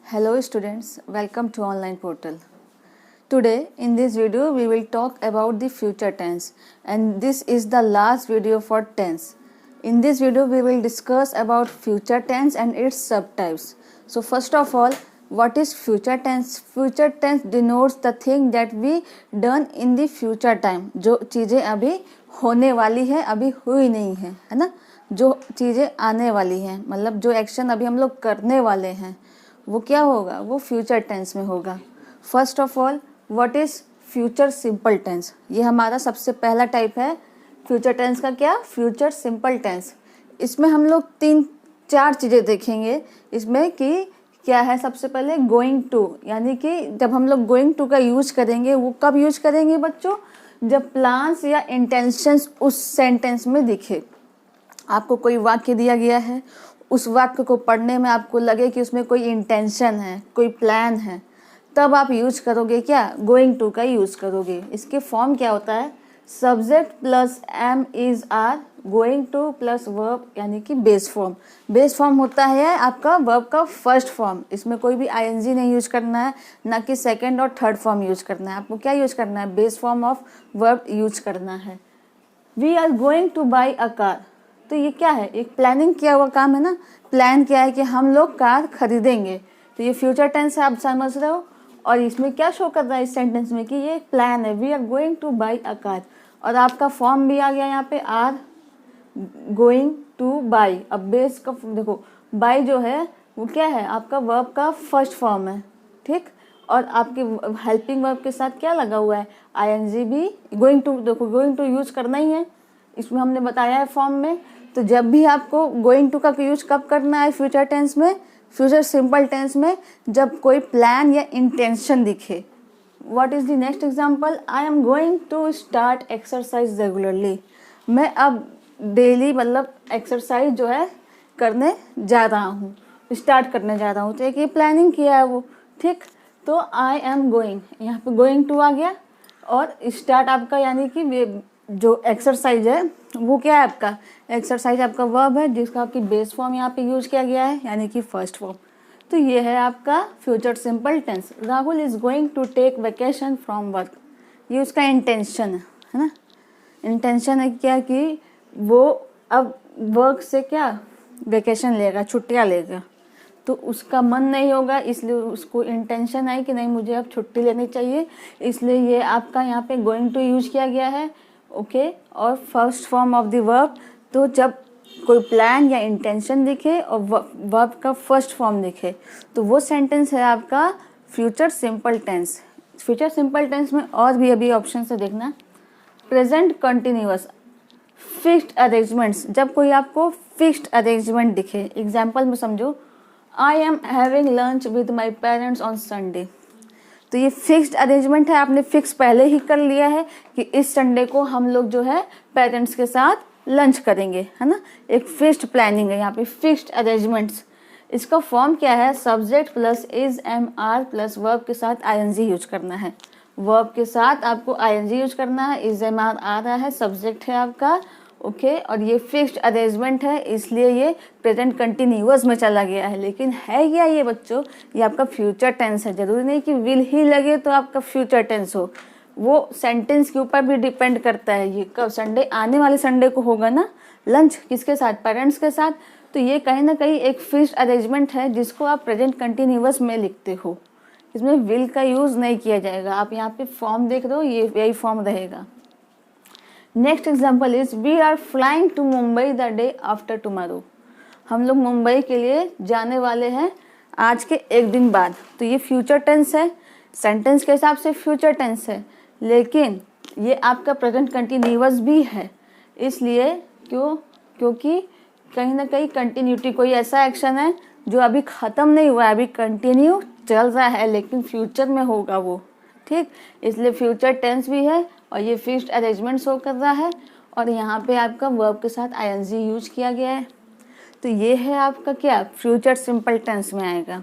Hello students, welcome to online portal. Today in this video we will talk about the future tense, and this is the last video for tense. In this video we will discuss about future tense and its subtypes. So first of all, what is future tense? Future tense denotes the thing that we done in the future time. जो चीज़ें अभी होने वाली है, अभी हुई नहीं है ना, जो चीज़ें आने वाली हैं, मतलब जो एक्शन अभी हम लोग करने वाले हैं वो क्या होगा, वो फ्यूचर टेंस में होगा. First of all, what is future simple tense? ये हमारा सबसे पहला टाइप है फ्यूचर टेंस का. क्या? Future simple tense. इसमें हम लोग 3-4 चीज़ें देखेंगे इसमें कि क्या है. सबसे पहले गोइंग टू, यानी कि जब हम लोग गोइंग टू का यूज करेंगे वो कब यूज करेंगे बच्चों? जब प्लान्स या इंटेंशंस उस सेंटेंस में दिखे. आपको कोई वाक्य दिया गया है, उस वाक्य को पढ़ने में आपको लगे कि उसमें कोई इंटेंशन है, कोई प्लान है, तब आप यूज करोगे क्या? गोइंग टू का यूज करोगे. इसके फॉर्म क्या होता है? Subject plus am is are, going to plus verb, यानी कि बेस फॉर्म. बेस फॉर्म होता है आपका वर्ब का फर्स्ट फॉर्म. इसमें कोई भी आईएनजी नहीं यूज करना है, ना कि सेकंड और थर्ड फॉर्म यूज करना है. आपको क्या यूज करना है? Base form of verb use करना है. We are going to buy a car. तो ये क्या है? एक प्लानिंग किया हुआ काम है ना. प्लान क्या है कि हम लोग कार खरीदेंगे. तो ये फ्यूचर टेंस है, आप समझ रहे हो. और इसमें क्या शो कर रहा है इस सेंटेंस में कि ये एक प्लान है. We are going to buy a car. और आपका फॉर्म भी आ गया यहाँ पे, आर गोइंग टू बाई. अब बेस का देखो, बाई जो है वो क्या है? आपका वर्ब का फर्स्ट फॉर्म है, ठीक. और आपके हेल्पिंग वर्ब के साथ क्या लगा हुआ है? आईएनजी भी. गोइंग टू, देखो गोइंग टू यूज करना ही है, इसमें हमने बताया है फॉर्म में. तो जब भी आपको गोइंग टू का यूज कब करना है फ्यूचर टेंस में? फ्यूचर सिंपल टेंस में, जब कोई प्लान या इंटेंशन दिखे. What is the next example? I am going to start exercise regularly. मैं अब डेली मतलब एक्सरसाइज जो है करने जा रहा हूँ, स्टार्ट करने जा रहा हूँ. तो एक ये प्लानिंग किया है वो, ठीक. तो आई एम गोइंग, यहाँ पे गोइंग टू आ गया. और स्टार्ट आपका यानी कि जो एक्सरसाइज है वो क्या है? आपका एक्सरसाइज आपका वर्ब है, जिसका आपकी बेस फॉर्म यहाँ पे यूज किया गया है, यानी कि फर्स्ट फॉर्म. तो ये है आपका future simple tense. Rahul is going to take vacation from work. ये उसका इंटेंशन है ना. इंटेंशन है क्या कि वो अब वर्क से क्या वेकेशन लेगा, छुट्टियाँ लेगा. तो उसका मन नहीं होगा, इसलिए उसको इंटेंशन है कि नहीं मुझे अब छुट्टी लेनी चाहिए, इसलिए ये आपका यहाँ पे गोइंग टू यूज किया गया है. ओके. और first form of the verb. तो जब कोई प्लान या इंटेंशन दिखे और वर्ब का फर्स्ट फॉर्म दिखे, तो वो सेंटेंस है आपका फ्यूचर सिंपल टेंस. फ्यूचर सिंपल टेंस में और भी अभी ऑप्शन से देखना. Present continuous, fixed arrangements. जब कोई आपको फिक्स्ड अरेंजमेंट दिखे, एग्जाम्पल में समझो, I am having lunch with my parents on Sunday. तो ये फिक्स्ड अरेंजमेंट है, आपने फिक्स पहले ही कर लिया है कि इस संडे को हम लोग जो है पेरेंट्स के साथ लंच करेंगे, है ना. एक फिक्स्ड प्लानिंग है यहाँ पे, फिक्स्ड अरेंजमेंट्स. इसका फॉर्म क्या है? Subject plus is am are plus verb के साथ आईएनजी यूज करना है. वर्ब के साथ आपको आईएनजी यूज करना है. इज एम आर आ रहा है, सब्जेक्ट है आपका. ओके. और ये फिक्स्ड अरेंजमेंट है, इसलिए ये प्रेजेंट कंटिन्यूअस में चला गया है. लेकिन है क्या ये बच्चों? ये आपका फ्यूचर टेंस है. जरूरी नहीं कि विल ही लगे तो आपका फ्यूचर टेंस हो. वो सेंटेंस के ऊपर भी डिपेंड करता है. ये कब? संडे, आने वाले संडे को होगा ना लंच. किसके साथ? पेरेंट्स के साथ. तो ये कहीं ना कहीं एक फिक्स्ड अरेंजमेंट है जिसको आप प्रेजेंट कंटिन्यूअस में लिखते हो. इसमें विल का यूज नहीं किया जाएगा. आप यहाँ पे फॉर्म देख रहे हो, ये यही फॉर्म रहेगा. Next example is we are flying to Mumbai the day after tomorrow. हम लोग मुंबई के लिए जाने वाले हैं आज के एक दिन बाद. तो ये फ्यूचर टेंस है, सेंटेंस के हिसाब से फ्यूचर टेंस है, लेकिन ये आपका प्रेजेंट कंटिन्यूअस भी है. इसलिए क्योंकि कहीं ना कहीं कंटिन्यूटी, कोई ऐसा एक्शन है जो अभी ख़त्म नहीं हुआ है, अभी कंटिन्यू चल रहा है, लेकिन फ्यूचर में होगा वो, ठीक. इसलिए फ्यूचर टेंस भी है और ये फिक्स्ड अरेंजमेंट शो कर रहा है. और यहाँ पे आपका वर्ब के साथ आईएनजी यूज किया गया है. तो ये है आपका क्या? फ्यूचर सिंपल टेंस में आएगा.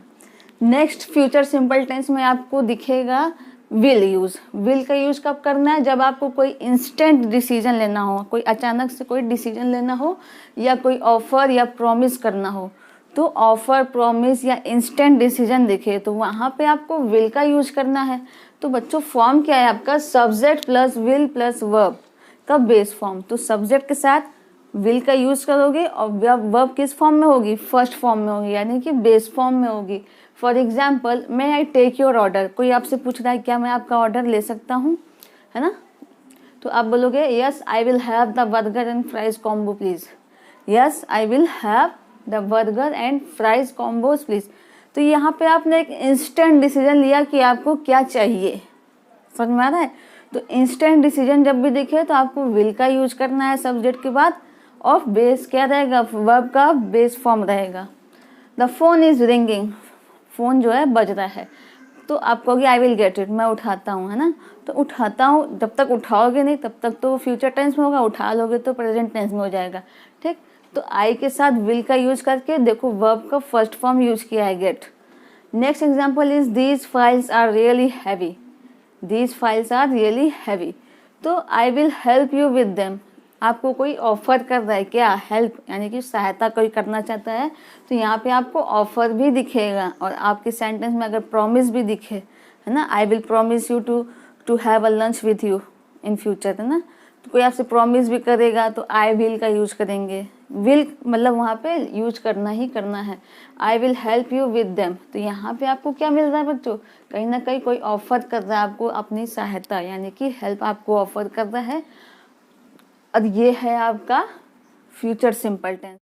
नेक्स्ट फ्यूचर सिंपल टेंस में आपको दिखेगा विल यूज़। विल का यूज़ कब करना है? जब आपको कोई इंस्टेंट डिसीजन लेना हो, कोई अचानक से कोई डिसीजन लेना हो या कोई ऑफर या प्रॉमिस करना हो। तो ऑफर, प्रॉमिस या इंस्टेंट डिसीजन दिखे तो वहाँ पे आपको विल का यूज करना है। तो बच्चों फॉर्म क्या है आपका? Subject plus will plus verb का बेस फॉर्म। तो सब्जेक्ट के साथ विल का यूज करोगे और वर्ब किस फॉर्म में होगी? फर्स्ट फॉर्म में होगी, यानी कि बेस फॉर्म में होगी। For example, may I take your order. कोई आपसे पूछ रहा है क्या मैं आपका ऑर्डर ले सकता हूँ, है ना? तो आप बोलोगे yes I will have the burger and fries combo please. Yes I will have the burger and fries combos please. तो यहाँ पे आपने एक इंस्टेंट डिसीजन लिया कि आपको क्या चाहिए। समझ में आ रहा है? तो इंस्टेंट डिसीजन जब भी दिखे तो आपको विल का यूज करना है सब्जेक्ट के बाद, और बेस क्या रहेगा? वर्ब का बेस फॉर्म रहेगा। The phone is ringing. Phone जो है बज रहा है, तो आप कहोगे आई विल गेट इट, मैं उठाता हूँ, है ना? तो उठाता हूँ, जब तक उठाओगे नहीं तब तक तो फ्यूचर टेंस में होगा, उठा लोगे तो प्रेजेंट टेंस में हो जाएगा। ठीक, तो आई के साथ विल का यूज करके देखो वर्ब का फर्स्ट फॉर्म यूज किया है, get. Next example is these files are really heavy. These files are really heavy. तो I will help you with them. आपको कोई ऑफर कर रहा है क्या? हेल्प यानी कि सहायता कोई करना चाहता है, तो यहाँ पे आपको ऑफर भी दिखेगा। और आपके सेंटेंस में अगर प्रॉमिस भी दिखे, है ना, I will promise you to have a lunch with you in future, है ना? तो कोई आपसे प्रॉमिस भी करेगा तो आई विल का यूज करेंगे। विल मतलब वहाँ पे यूज करना ही करना है। I will help you with them. तो यहाँ पे आपको क्या मिल रहा है बच्चों? कहीं ना कहीं कोई ऑफर कर रहा है आपको अपनी सहायता, यानी कि हेल्प आपको ऑफर कर रहा है। और ये है आपका future simple tense.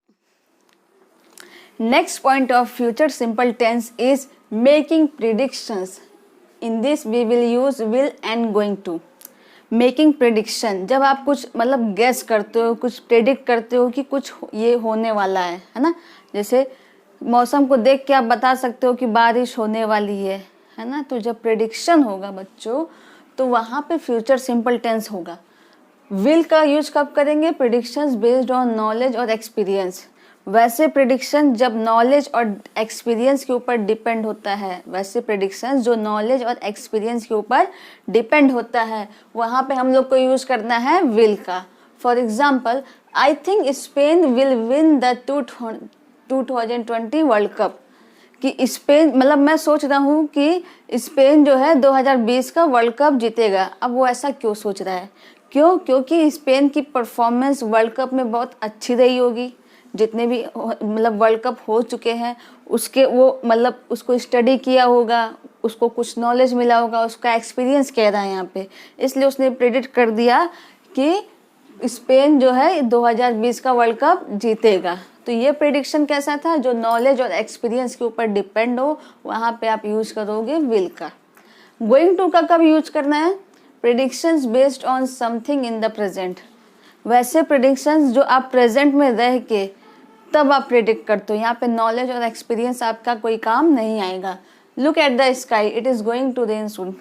Next point of future simple tense is making predictions. In this we will use will and going to. Making prediction, जब आप कुछ मतलब गेस करते हो, कुछ प्रेडिक्ट करते हो कि कुछ ये होने वाला है ना? जैसे मौसम को देख के आप बता सकते हो कि बारिश होने वाली है ना? तो जब प्रेडिक्शन होगा बच्चों तो वहाँ पे फ्यूचर सिंपल टेंस होगा। विल का यूज कब करेंगे? प्रेडिक्शंस बेस्ड ऑन नॉलेज और एक्सपीरियंस। वैसे प्रेडिक्शन जब नॉलेज और एक्सपीरियंस के ऊपर डिपेंड होता है, वैसे प्रेडिक्शन जो नॉलेज और एक्सपीरियंस के ऊपर डिपेंड होता है, वहाँ पे हम लोग को यूज करना है विल का। For example, I think Spain will win the 2020 world cup. कि स्पेन मतलब मैं सोच रहा हूँ कि स्पेन जो है 2020 का वर्ल्ड कप जीतेगा। अब वो ऐसा क्यों सोच रहा है? क्यों? क्योंकि स्पेन की परफॉर्मेंस वर्ल्ड कप में बहुत अच्छी रही होगी। जितने भी मतलब वर्ल्ड कप हो चुके हैं उसके वो मतलब उसको स्टडी किया होगा, उसको कुछ नॉलेज मिला होगा, उसका एक्सपीरियंस कह रहा है यहाँ पे, इसलिए उसने प्रेडिक्ट कर दिया कि स्पेन जो है 2020 का वर्ल्ड कप जीतेगा। तो ये प्रेडिक्शन कैसा था? जो नॉलेज और एक्सपीरियंस के ऊपर डिपेंड हो, वहाँ पे आप यूज करोगे विल का। गोइंग टू का कब यूज करना है? Predictions based on something in the present. वैसे प्रेडिक्शंस जो आप प्रेजेंट में रह के तब आप प्रेडिक्ट करते हो, यहाँ पे नॉलेज और एक्सपीरियंस आपका कोई काम नहीं आएगा। Look at the sky, it is going to rain soon.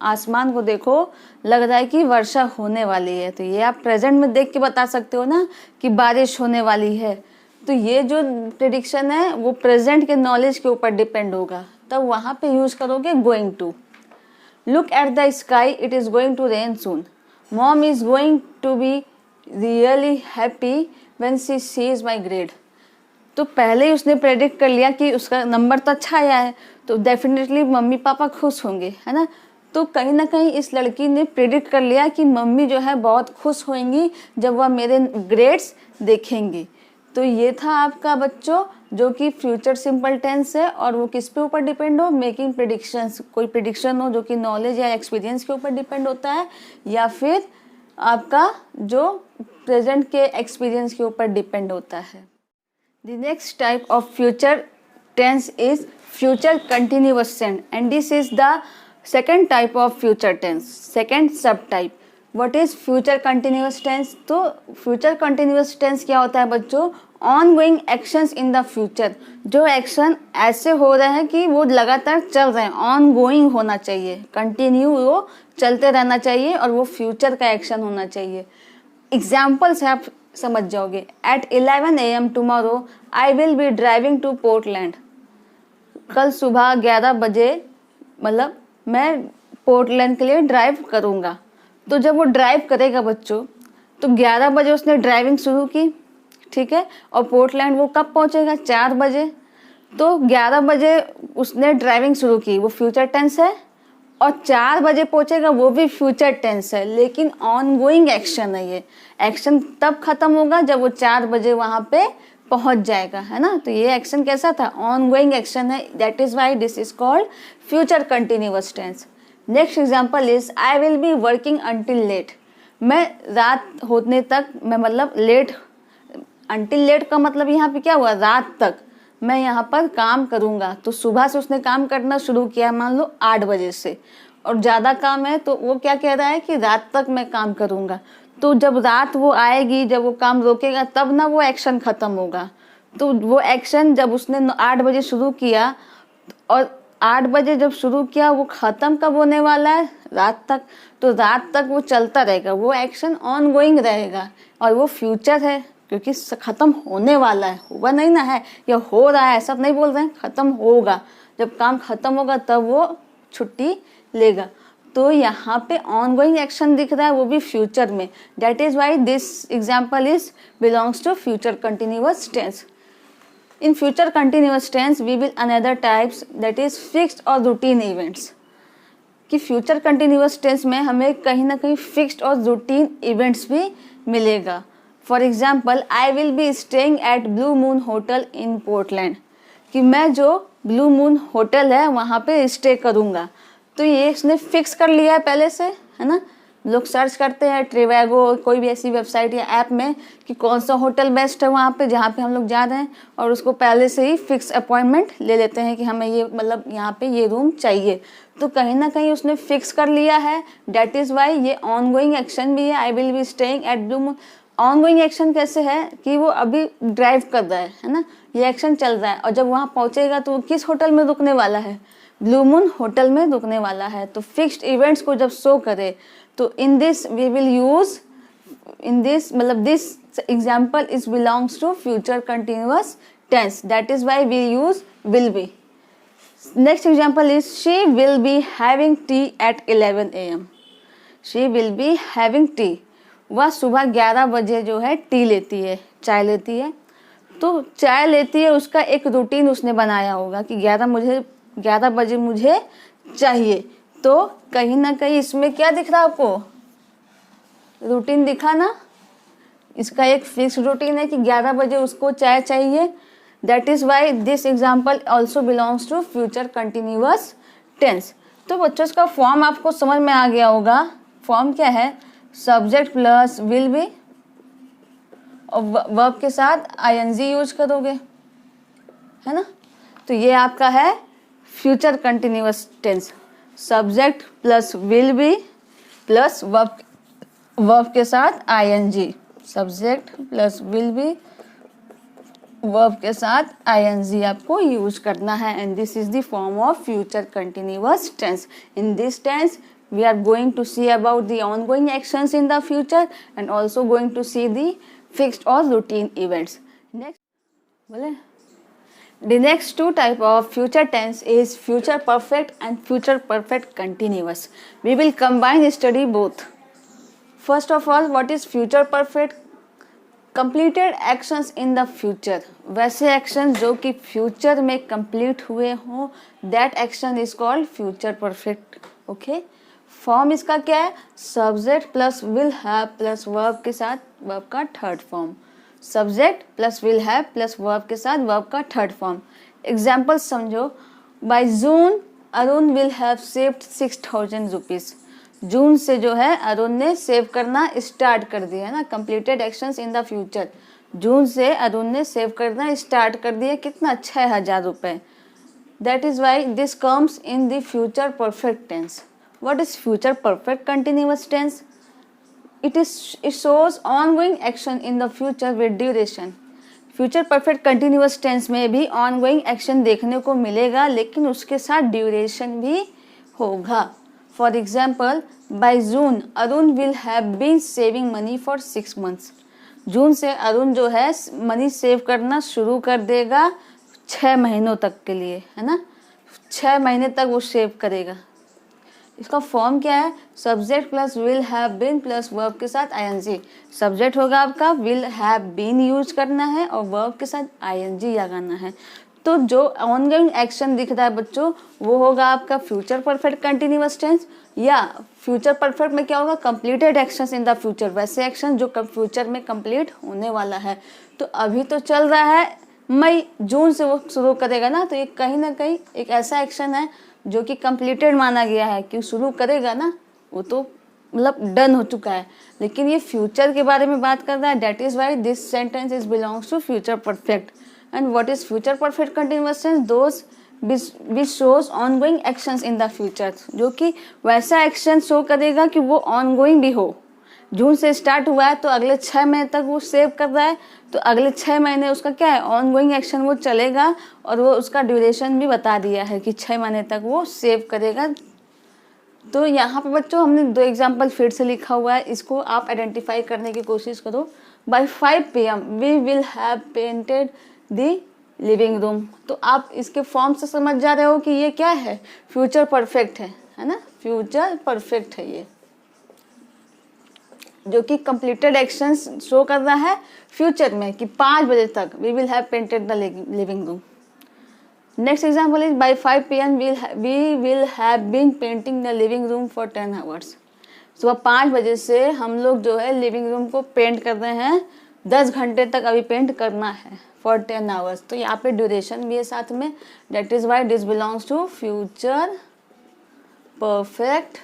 आसमान को देखो, लग रहा है कि वर्षा होने वाली है। तो ये आप प्रेजेंट में देख के बता सकते हो ना कि बारिश होने वाली है। तो ये जो प्रेडिक्शन है वो प्रेजेंट के नॉलेज के ऊपर डिपेंड होगा, तब वहाँ पे यूज करोगे going to. Look at the sky, it is going to rain soon. Mom is going to be really happy when she sees my grade. तो पहले ही उसने प्रेडिक्ट कर लिया कि उसका नंबर तो अच्छा आया है, तो डेफिनेटली मम्मी पापा खुश होंगे, है ना? तो कहीं ना कहीं इस लड़की ने प्रेडिक्ट कर लिया कि मम्मी जो है बहुत खुश होंगी जब वह मेरे ग्रेड्स देखेंगी। तो ये था आपका बच्चों जो कि फ्यूचर सिंपल टेंस है, और वो किस पे ऊपर डिपेंड हो? Making predictions. कोई प्रेडिक्शन हो जो कि नॉलेज या एक्सपीरियंस के ऊपर डिपेंड होता है, या फिर आपका जो प्रेजेंट के एक्सपीरियंस के ऊपर डिपेंड होता है। The next type of future tense is future continuous tense, and this is the second type of future tense, second subtype. What is future continuous tense? तो future continuous tense क्या होता है बच्चों? ongoing actions in the future। जो action ऐसे हो रहे हैं कि वो लगातार चल रहे हैं, ongoing होना चाहिए, कंटिन्यू वो चलते रहना चाहिए, और वो फ्यूचर का एक्शन होना चाहिए। एग्जाम्पल्स है आप समझ जाओगे। At 11 AM tomorrow I will be driving to Portland. कल सुबह 11 बजे मतलब मैं पोर्टलैंड के लिए ड्राइव करूँगा। तो जब वो ड्राइव करेगा बच्चों, तो 11 बजे उसने ड्राइविंग शुरू की, ठीक है, और पोर्टलैंड वो कब पहुँचेगा? 4 बजे। तो 11 बजे उसने ड्राइविंग शुरू की, वो फ्यूचर टेंस है, और 4 बजे पहुँचेगा, वो भी फ्यूचर टेंस है, लेकिन ऑन गोइंग एक्शन है। ये एक्शन तब खत्म होगा जब वो 4 बजे वहाँ पे पहुँच जाएगा, है ना। तो ये एक्शन कैसा था? ऑन गोइंग एक्शन है, that is why this is called future continuous tense. Next example is I will be working until late. मैं रात होने तक, मैं मतलब लेट, अंटिल लेट का मतलब यहाँ पे क्या हुआ? रात तक मैं यहाँ पर काम करूँगा। तो सुबह से उसने काम करना शुरू किया, मान लो 8 बजे से, और ज़्यादा काम है तो वो क्या कह रहा है कि रात तक मैं काम करूँगा। तो जब रात वो आएगी, जब वो काम रोकेगा, तब ना वो एक्शन ख़त्म होगा। तो वो एक्शन जब उसने 8 बजे शुरू किया, और 8 बजे जब शुरू किया, वो ख़त्म कब होने वाला है? रात तक। तो रात तक वो चलता रहेगा, वो एक्शन ऑन गोइंग रहेगा, और वो फ्यूचर है क्योंकि ख़त्म होने वाला है, हुआ नहीं ना है, या हो रहा है, ऐसा नहीं बोल रहे हैं, ख़त्म होगा। जब काम ख़त्म होगा तब वो छुट्टी लेगा। तो यहाँ पे ऑन गोइंग एक्शन दिख रहा है, वो भी फ्यूचर में। That is why this example is belongs to future continuous tense. In future continuous tense, we will another types that is fixed और routine events। कि future continuous tense में हमें कहीं ना कहीं fixed और routine events भी मिलेगा। For example, I will be staying at Blue Moon Hotel in Portland। कि मैं जो Blue Moon Hotel है वहाँ पे stay करूँगा। तो ये इसने fix कर लिया है पहले से, है ना। लोग सर्च करते हैं ट्रिवैगो, कोई भी ऐसी वेबसाइट या ऐप में कि कौन सा होटल बेस्ट है वहाँ पे जहाँ पे हम लोग जा रहे हैं, और उसको पहले से ही फिक्स अपॉइंटमेंट ले लेते हैं कि हमें ये मतलब यहाँ पे ये रूम चाहिए। तो कहीं ना कहीं उसने फिक्स कर लिया है, डैट इज़ वाई ये ऑन गोइंग एक्शन भी है। I will be staying at blue moon. On going action कैसे है कि वो अभी ड्राइव कर रहा है ना, ये एक्शन चल रहा है, और जब वहाँ पहुँचेगा तो वो किस होटल में रुकने वाला है? ब्लू मून होटल में रुकने वाला है। तो फिक्स्ड इवेंट्स को जब शो करे, तो in this we will use, in this मतलब this example is belongs to future continuous tense, that is why we use will be. Next example is she will be having tea at 11 AM। She will be having tea, वह सुबह 11 बजे जो है T लेती है, चाय लेती है। तो चाय लेती है, उसका एक रूटीन उसने बनाया होगा कि 11 बजे मुझे चाहिए। तो कहीं ना कहीं इसमें क्या दिख रहा है आपको? रूटीन दिखा ना। इसका एक फिक्स रूटीन है कि 11 बजे उसको चाय चाहिए। That is why this example also belongs to future continuous tense. तो बच्चों इसका फॉर्म आपको समझ में आ गया होगा। फॉर्म क्या है? सब्जेक्ट प्लस विल बी, और वर्ब के साथ आईएनजी यूज करोगे, है ना। तो ये आपका है future continuous tense. Subject plus will be plus verb के साथ ING. Subject plus will be, verb के साथ आईएनजी आपको यूज करना है। And this is the form of future continuous tense. In this tense we are going to see about the ongoing actions in the future and also going to see the fixed or routine events. The next two type of future tense is future perfect and future perfect continuous. We will combine study both. First of all, what is future perfect? Completed actions in the future. वैसे actions जो कि future में complete हुए हों, that action is called future perfect. Okay? Form इसका क्या है? Subject plus will have plus verb के साथ वर्ब का third form. Subject plus will have plus verb के साथ वर्ब का थर्ड फॉर्म। एग्जाम्पल समझो। By June Arun will have saved 6000 rupees. जून से जो है अरुण ने सेव करना स्टार्ट कर दिया, है ना। Completed actions in the future. जून से अरुण ने सेव करना स्टार्ट कर दिया, कितना? 6000 रुपये। That is why this comes in the future perfect tense. What is future perfect continuous tense? It shows ongoing action in the future with duration. Future perfect continuous tense में भी ongoing action देखने को मिलेगा, लेकिन उसके साथ duration भी होगा। For example, by June, Arun will have been saving money for 6 months. जून से अरुण जो है मनी सेव करना शुरू कर देगा 6 महीनों तक के लिए, है ना। 6 महीने तक वो सेव करेगा। इसका फॉर्म क्या है, subject plus will have been plus verb के साथ आईएनजी। सब्जेक्ट होगा आपका विल हैव बीन यूज करना है और वर्ब के साथ आईएनजी लगाना है। तो जो ऑनगोइंग एक्शन दिख रहा है बच्चों वो होगा आपका फ्यूचर परफेक्ट कंटिन्यूअस टेंस, या फ्यूचर परफेक्ट में क्या होगा, completed actions in the future, वैसे एक्शन जो फ्यूचर में कंप्लीट होने वाला है। तो अभी तो चल रहा है मई, जून से वो शुरू करेगा ना, तो ये कहीं ना कहीं एक ऐसा एक्शन है जो कि कंप्लीटेड माना गया है कि शुरू करेगा ना, वो तो मतलब डन हो चुका है। लेकिन ये फ्यूचर के बारे में बात कर रहा है, that is why this sentence is belongs to future perfect. And what is future perfect continuous tense, those which shows ongoing actions in the future, जो कि वैसा एक्शन शो करेगा कि वो ongoing भी हो। जून से स्टार्ट हुआ है तो अगले 6 महीने तक वो सेव कर रहा है, तो अगले 6 महीने उसका क्या है, ऑनगोइंग एक्शन वो चलेगा, और वो उसका ड्यूरेशन भी बता दिया है कि 6 महीने तक वो सेव करेगा। तो यहाँ पे बच्चों हमने 2 एग्जाम्पल फिर से लिखा हुआ है, इसको आप आइडेंटिफाई करने की कोशिश करो। By 5 PM we will have painted the living room. तो आप इसके फॉर्म से समझ जा रहे हो कि ये क्या है, फ्यूचर परफेक्ट है ना, फ्यूचर परफेक्ट है ये, जो कि कंप्लीटेड एक्शंस शो कर रहा है फ्यूचर में कि 5 बजे तक we will have painted the living room. Next example is by 5 PM we will have been painting the living room for 10 hours. सुबह 5 बजे से हम लोग जो है लिविंग रूम को पेंट कर रहे हैं, 10 घंटे तक अभी पेंट करना है फॉर 10 आवर्स। तो यहाँ पे ड्यूरेशन भी है साथ में, that is why this belongs to future perfect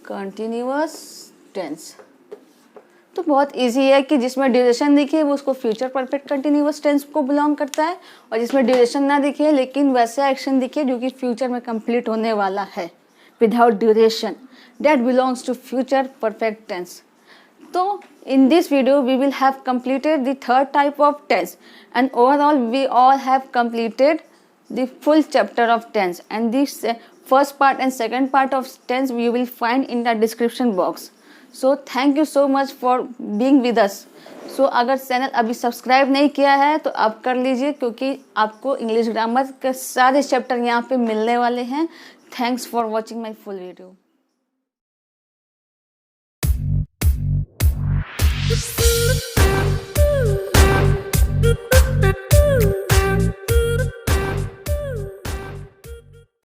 continuous tense. तो बहुत इजी है कि जिसमें ड्यूरेशन दिखे वो उसको फ्यूचर परफेक्ट कंटिन्यूअस टेंस को बिलोंग करता है, और जिसमें ड्यूरेशन ना दिखे लेकिन वैसा एक्शन दिखे जो कि फ्यूचर में कंप्लीट होने वाला है without duration, that belongs to future perfect tense. So in this video we will have completed the third type of tense, and overall we all have completed the full chapter of tense, and this first part and second part of tense we will find in the description box. So thank you so much for being with us. So अगर channel अभी subscribe नहीं किया है तो आप कर लीजिए, क्योंकि आपको इंग्लिश ग्रामर के सारे चैप्टर यहाँ पे मिलने वाले हैं। Thanks for watching my full video. Ooh.